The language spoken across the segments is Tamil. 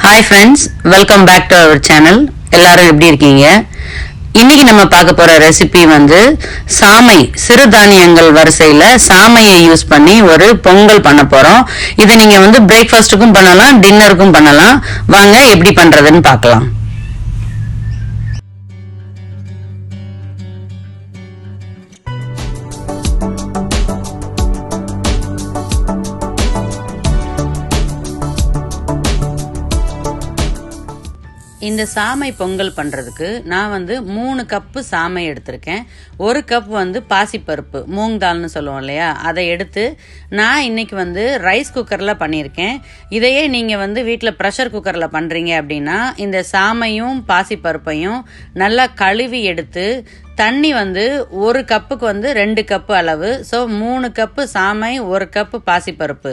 Hi friends, welcome back to our channel. எல்லாரும் எப்படி இருக்கீங்க? இன்னைக்கு நம்ம பார்க்க போற ரெசிபி வந்து சாமை சிறுதானியங்கள் வரிசையில சாமையை யூஸ் பண்ணி ஒரு பொங்கல் பண்ண போறோம். இதை நீங்க வந்து பிரேக்ஃபாஸ்ட்டுக்கும் பண்ணலாம், டின்னருக்கும் பண்ணலாம். வாங்க எப்படி பண்றதுன்னு பார்க்கலாம். இந்த சாமை பொங்கல் பண்றதுக்கு நான் வந்து 3 கப்பு சாமை எடுத்திருக்கேன். 1 கப் வந்து பாசிப்பருப்பு மூங் தால்னு சொல்லுவோம் இல்லையா, அதை எடுத்து நான் இன்னைக்கு வந்து ரைஸ் குக்கர்ல பண்ணியிருக்கேன். இதையே நீங்க வந்து வீட்டில் ப்ரெஷர் குக்கர்ல பண்றீங்க அப்படின்னா இந்த சாமையும் பாசிப்பருப்பையும் நல்லா கழுவி எடுத்து தண்ணி வந்து 1 கப்புக்கு வந்து 2 கப்பு அளவு. ஸோ 3 கப்பு சாமை, 1 கப்பு பாசிப்பருப்பு,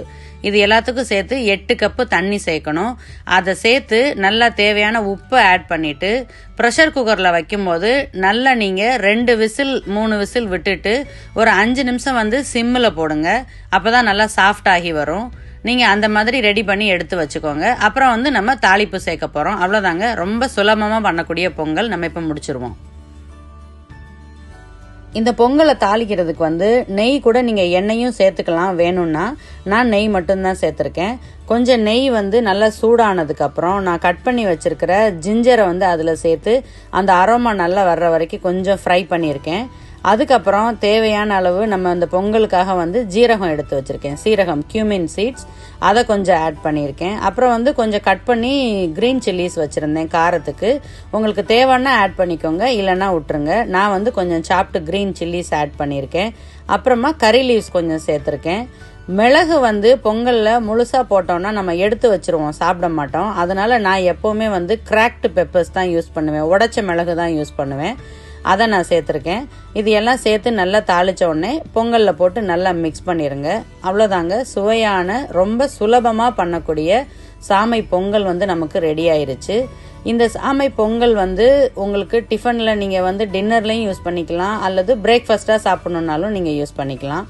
இது எல்லாத்துக்கும் சேர்த்து 8 கப்பு தண்ணி சேர்க்கணும். அதை சேர்த்து நல்லா தேவையான உப்பை ஆட் பண்ணிட்டு ப்ரெஷர் குக்கரில் வைக்கும்போது நல்லா நீங்கள் 2 விசில் 3 விசில் விட்டுட்டு ஒரு 5 நிமிஷம் வந்து சிம்மில் போடுங்க. அப்போ தான் நல்லா சாஃப்ட் ஆகி வரும். நீங்கள் அந்த மாதிரி ரெடி பண்ணி எடுத்து வச்சுக்கோங்க. அப்புறம் வந்து நம்ம தாளிப்பு சேர்க்க போகிறோம். அவ்வளோதாங்க, ரொம்ப சுலபமாக பண்ணக்கூடிய பொங்கல் நம்ம இப்போ முடிச்சிருவோம். இந்த பொங்கலை தாளிக்கிறதுக்கு வந்து நெய் கூட நீங்கள் எண்ணெயும் சேர்த்துக்கலாம் வேணும்னா. நான் நெய் மட்டும்தான் சேர்த்துருக்கேன். கொஞ்சம் நெய் வந்து நல்லா சூடானதுக்கப்புறம் நான் கட் பண்ணி வச்சிருக்கிற ஜிஞ்சரை வந்து அதில் சேர்த்து அந்த அரோமா நல்லா வர்ற வரைக்கும் கொஞ்சம் ஃப்ரை பண்ணியிருக்கேன். அதுக்கப்புறம் தேவையான அளவு நம்ம அந்த பொங்கலுக்காக வந்து ஜீரகம் எடுத்து வச்சிருக்கேன், சீரகம், கியூமின் சீட்ஸ், அதை கொஞ்சம் ஆட் பண்ணியிருக்கேன். அப்புறம் வந்து கொஞ்சம் கட் பண்ணி கிரீன் சில்லிஸ் வச்சுருந்தேன் காரத்துக்கு. உங்களுக்கு தேவைன்னா ஆட் பண்ணிக்கோங்க, இல்லைன்னா விட்டுருங்க. நான் வந்து கொஞ்சம் சாப்டு கிரீன் சில்லிஸ் ஆட் பண்ணியிருக்கேன். அப்புறமா கறி லீவ்ஸ் கொஞ்சம் சேர்த்துருக்கேன். மிளகு வந்து பொங்கலில் முழுசாக போட்டோம்னா நம்ம எடுத்து வச்சிருவோம், சாப்பிட மாட்டோம். அதனால நான் எப்போவுமே வந்து கிராக்டு பெப்பர்ஸ் தான் யூஸ் பண்ணுவேன், உடைச்ச மிளகு தான் யூஸ் பண்ணுவேன். அதை நான் சேர்த்துருக்கேன். இது எல்லாம் சேர்த்து நல்லா தாளித்த உடனே பொங்கலில் போட்டு நல்லா மிக்ஸ் பண்ணிடுங்க. அவ்வளோதாங்க, சுவையான ரொம்ப சுலபமாக பண்ணக்கூடிய சாமை பொங்கல் வந்து நமக்கு ரெடி ஆயிருச்சு. இந்த சாமை பொங்கல் வந்து உங்களுக்கு டிஃபனில் நீங்கள் வந்து டின்னர்லையும் யூஸ் பண்ணிக்கலாம், அல்லது பிரேக்ஃபாஸ்ட்டாக சாப்பிட்ணுன்னாலும் நீங்கள் யூஸ் பண்ணிக்கலாம்.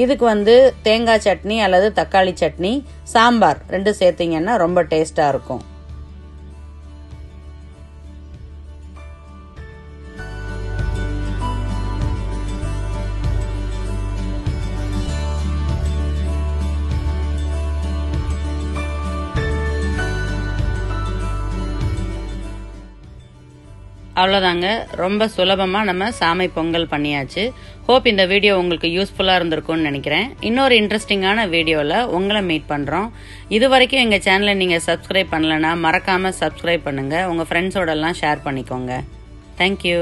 இதுக்கு வந்து தேங்காய் சட்னி அல்லது தக்காளி சட்னி, சாம்பார் 2 சேர்த்திங்கன்னா ரொம்ப டேஸ்ட்டாக இருக்கும். அவ்வளோதாங்க, ரொம்ப சுலபமாக நம்ம சாமை பொங்கல் பண்ணியாச்சு. ஹோப் இந்த வீடியோ உங்களுக்கு யூஸ்ஃபுல்லாக இருந்திருக்கும்னு நினைக்கிறேன். இன்னொரு இன்ட்ரெஸ்டிங்கான வீடியோவில் உங்களை மீட் பண்ணுறோம். இது வரைக்கும் எங்கள் சேனலை நீங்கள் சப்ஸ்கிரைப் பண்ணலைன்னா மறக்காமல் சப்ஸ்கிரைப் பண்ணுங்கள். உங்கள் ஃப்ரெண்ட்ஸோடலாம் ஷேர் பண்ணிக்கோங்க. தேங்க்யூ.